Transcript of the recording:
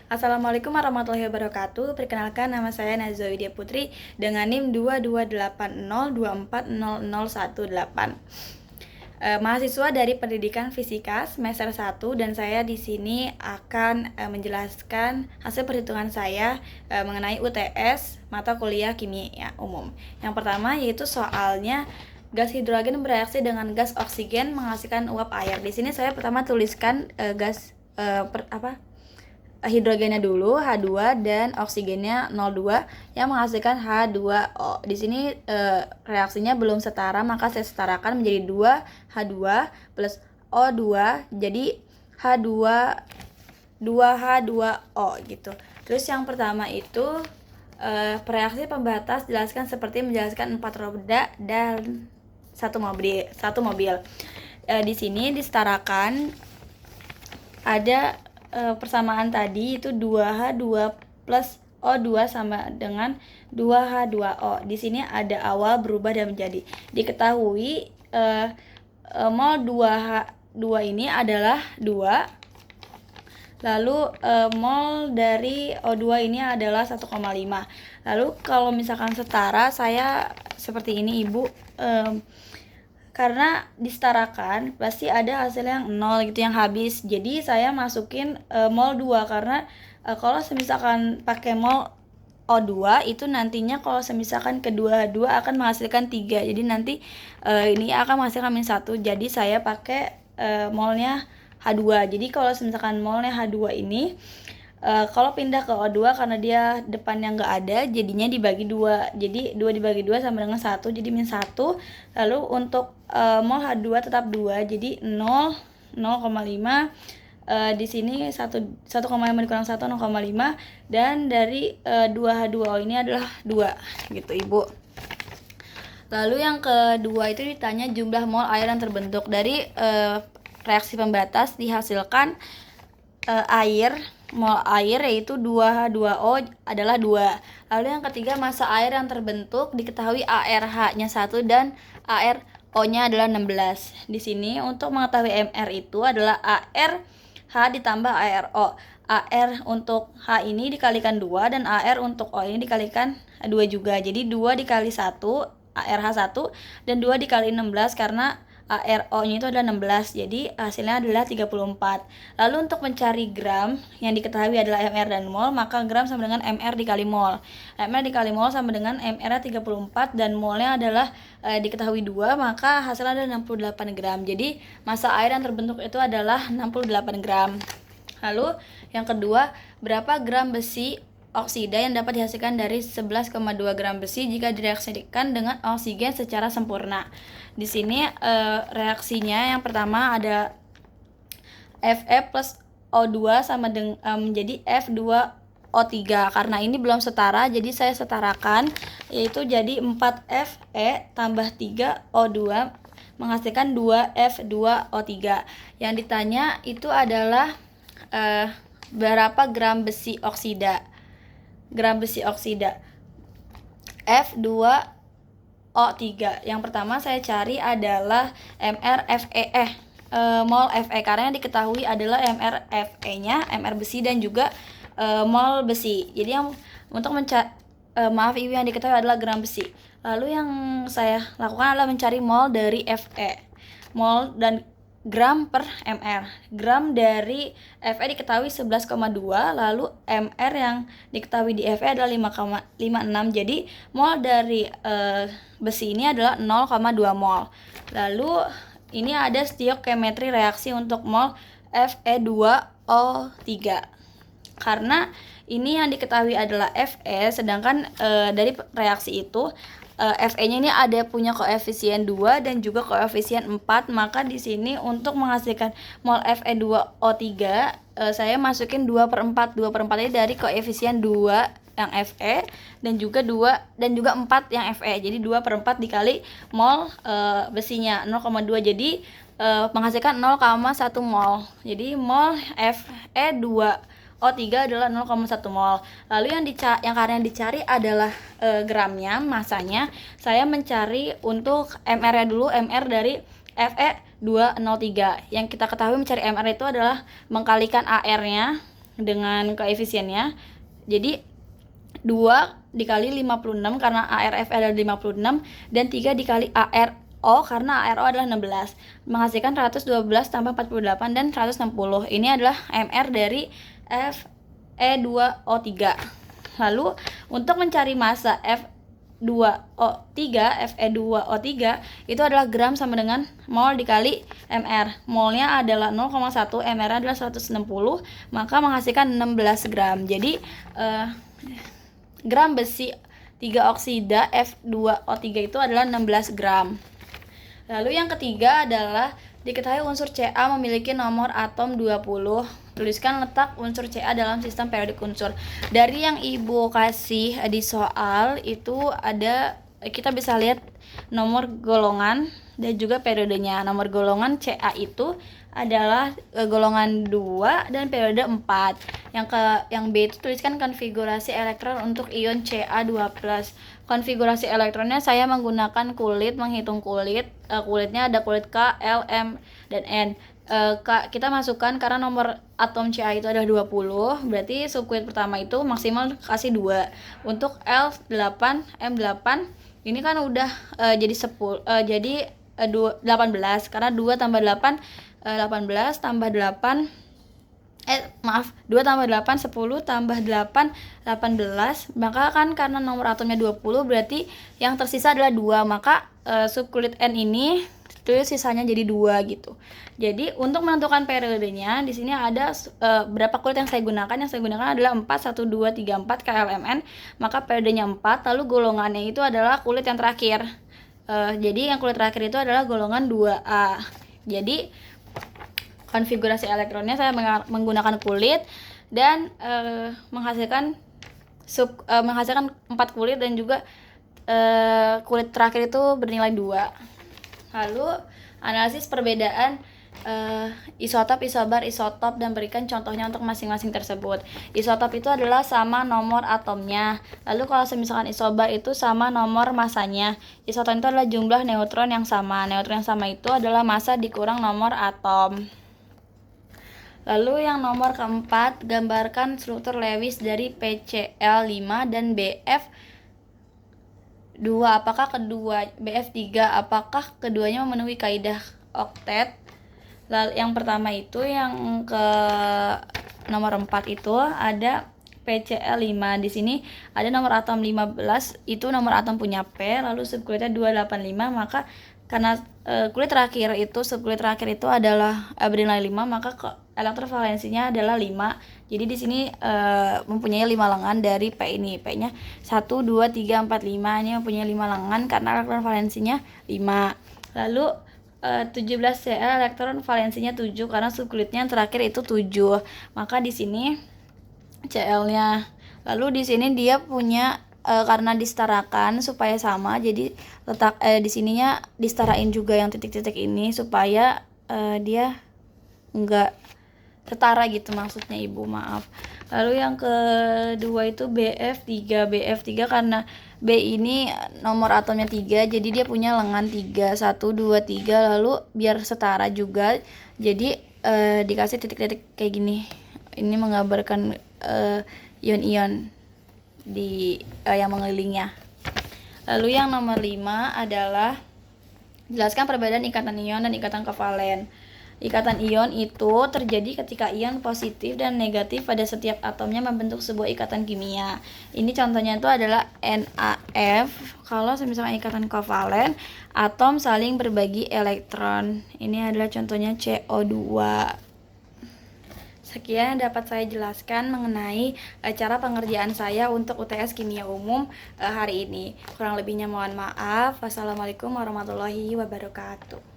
Assalamualaikum warahmatullahi wabarakatuh. Perkenalkan, nama saya Nazwa Widya Putri dengan NIM 2280240018. Mahasiswa dari Pendidikan Fisika semester 1, dan saya di sini akan menjelaskan hasil perhitungan saya mengenai UTS mata kuliah kimia umum. Yang pertama yaitu soalnya gas hidrogen bereaksi dengan gas oksigen menghasilkan uap air. Di sini saya pertama tuliskan hidrogennya dulu H2 dan oksigennya 02 yang menghasilkan H2O. Di sini reaksinya belum setara, maka saya setarakan menjadi 2H2 plus O2 jadi H2 2H2O gitu. Terus yang pertama itu reaksi pembatas jelaskan seperti menjelaskan 4 roda dan satu mobil. Di sini disetarakan ada persamaan tadi itu 2H2 plus O2 sama dengan 2H2O. Di sini ada awal berubah dan menjadi. Diketahui mol 2H2 ini adalah 2. Lalu mol dari O2 ini adalah 1,5. Lalu kalau misalkan setara, saya seperti ini Ibu, karena disetarakan pasti ada hasil yang 0 gitu yang habis. Jadi saya masukin mol 2 karena kalau misalkan pakai mol O2 itu nantinya kalau misalkan kedua akan menghasilkan 3. Jadi nanti ini akan menghasilkan -1. Jadi saya pakai molnya H2. Jadi kalau misalkan molnya H2 ini kalau pindah ke O2 karena dia depannya nggak ada, jadinya dibagi 2. Jadi 2 dibagi 2 sama dengan 1, jadi -1. Lalu untuk mol H2 tetap 2, jadi 0, 0,5. Di sini 1,5 dikurang 1, 0,5. Dan dari 2H2O ini adalah 2 gitu Ibu. Lalu yang kedua itu ditanya jumlah mol air yang terbentuk. Dari reaksi pembatas dihasilkan mol air yaitu 2H2O adalah 2. Lalu yang ketiga massa air yang terbentuk diketahui ARH-nya 1 dan ARO-nya adalah 16. Di sini untuk mengetahui MR itu adalah ARH ditambah ARO. AR untuk H ini dikalikan 2 dan AR untuk O ini dikalikan 2 juga. Jadi 2 dikali 1 ARH 1 dan 2 dikali 16 karena ARO-nya itu adalah 16, jadi hasilnya adalah 34. Lalu untuk mencari gram yang diketahui adalah MR dan mol, maka gram sama dengan MR dikali mol. MR dikali mol sama dengan MR 34 dan molnya adalah diketahui 2, maka hasilnya adalah 68 gram. Jadi massa air yang terbentuk itu adalah 68 gram. Lalu yang kedua, berapa gram besi oksida yang dapat dihasilkan dari 11,2 gram besi jika direaksikan dengan oksigen secara sempurna. Di sini reaksinya yang pertama ada Fe plus O2 sama dengan menjadi F2O3. Karena ini belum setara, jadi saya setarakan, yaitu jadi 4Fe tambah 3O2 menghasilkan 2F2O3. Yang ditanya itu adalah berapa gram besi oksida. F2O3. Yang pertama saya cari adalah MrFe, mol Fe, karena yang diketahui adalah MrFe-nya, MR besi dan juga mol besi. Jadi yang untuk maaf Ibu, yang diketahui adalah gram besi. Lalu yang saya lakukan adalah mencari mol dari Fe. Mol dan gram per mr. Gram dari Fe diketahui 11,2, lalu mr yang diketahui di Fe adalah 5,56. Jadi mol dari besi ini adalah 0,2 mol. Lalu ini ada stoichiometri reaksi untuk mol Fe2O3. Karena ini yang diketahui adalah Fe, sedangkan dari reaksi itu Fe-nya ini ada punya koefisien 2 dan juga koefisien 4, maka di sini untuk menghasilkan mol Fe2O3 saya masukin 2/4. 2/4 ini dari koefisien 2 yang Fe dan juga 4 yang Fe. Jadi 2/4 dikali mol besinya 0,2, jadi menghasilkan 0,1 mol. Jadi mol Fe2O3 adalah 0,1 mol. Lalu karena yang dicari adalah gramnya, masanya. Saya mencari untuk MR-nya dulu, MR dari Fe203. Yang kita ketahui mencari MR itu adalah mengkalikan AR-nya dengan koefisiennya. Jadi 2 dikali 56 karena ARF adalah 56 dan 3 dikali ARO karena ARO adalah 16 menghasilkan 112 tambah 48 dan 160. Ini adalah MR dari Fe2O3. Lalu untuk mencari massa Fe2O3 itu adalah gram sama dengan mol dikali MR. Molnya adalah 0,1, MR adalah 160, maka menghasilkan 16 gram. Jadi gram besi 3 oksida F2O3 itu adalah 16 gram. Lalu yang ketiga adalah diketahui unsur Ca memiliki nomor atom 20. Tuliskan letak unsur Ca dalam sistem periodik unsur. Dari yang Ibu kasih di soal itu ada, kita bisa lihat nomor golongan dan juga periodenya. Nomor golongan Ca itu adalah golongan 2 dan periode 4. Yang B itu tuliskan konfigurasi elektron untuk ion Ca2+. Konfigurasi elektronnya saya menggunakan kulit, menghitung kulit. Kulitnya ada kulit K, L, M, dan N. Kita masukkan karena nomor atom Ca itu adalah 20, berarti subkulit pertama itu maksimal kasih 2. Untuk L8, M8 ini kan udah jadi 18 karena 2 tambah 8 18 tambah 8 2 tambah 8 10 tambah 8 18, maka kan karena nomor atomnya 20 berarti yang tersisa adalah 2, maka subkulit N ini tulis sisanya jadi 2 gitu. Jadi untuk menentukan periodenya di sini ada berapa kulit yang saya gunakan. Yang saya gunakan adalah 4 1 2 3 4 KLMN, maka periodenya 4, lalu golongannya itu adalah kulit yang terakhir. Jadi yang kulit terakhir itu adalah golongan 2A. Jadi konfigurasi elektronnya saya menggunakan kulit dan menghasilkan 4 kulit dan juga kulit terakhir itu bernilai 2. Lalu analisis perbedaan isotop, isobar, isotop dan berikan contohnya untuk masing-masing tersebut. Isotop itu adalah sama nomor atomnya. Lalu kalau misalkan isobar itu sama nomor masanya. Isotop itu adalah jumlah neutron yang sama. Neutron yang sama itu adalah massa dikurang nomor atom. Lalu yang nomor keempat, gambarkan struktur Lewis dari PCl5 dan BF2. Apakah keduanya memenuhi kaidah oktet? Lalu yang pertama itu yang ke nomor 4 itu ada PCl5. Di sini ada nomor atom 15, itu nomor atom punya P, lalu subkulitnya 285, maka karena subkulit terakhir itu adalah bernilai 5, maka elektrovalensinya adalah 5. Jadi di sini mempunyai 5 lengan dari P ini. P-nya 1 2 3 4 5. Ini mempunyai 5 lengan karena elektrovalensinya 5. Lalu 17 Cl elektron valensinya 7 karena subkulitnya yang terakhir itu 7. Maka di sini Cl-nya. Lalu di sini dia punya karena disetarakan supaya sama, jadi letak di sininya disetarain juga yang titik-titik ini supaya dia enggak setara gitu maksudnya Ibu, maaf. Lalu yang kedua itu BF3 karena B ini nomor atomnya 3, jadi dia punya lengan 3 1 2 3, lalu biar setara juga jadi dikasih titik-titik kayak gini. Ini menggambarkan ion-ion di yang mengelilingnya. Lalu yang nomor 5 adalah jelaskan perbedaan ikatan ion dan ikatan kovalen. Ikatan ion itu terjadi ketika ion positif dan negatif pada setiap atomnya membentuk sebuah ikatan kimia. Ini contohnya itu adalah NaF. Kalau misalnya ikatan kovalen, atom saling berbagi elektron. Ini adalah contohnya CO2. Sekian yang dapat saya jelaskan mengenai cara pengerjaan saya untuk UTS Kimia Umum hari ini. Kurang lebihnya mohon maaf. Wassalamualaikum warahmatullahi wabarakatuh.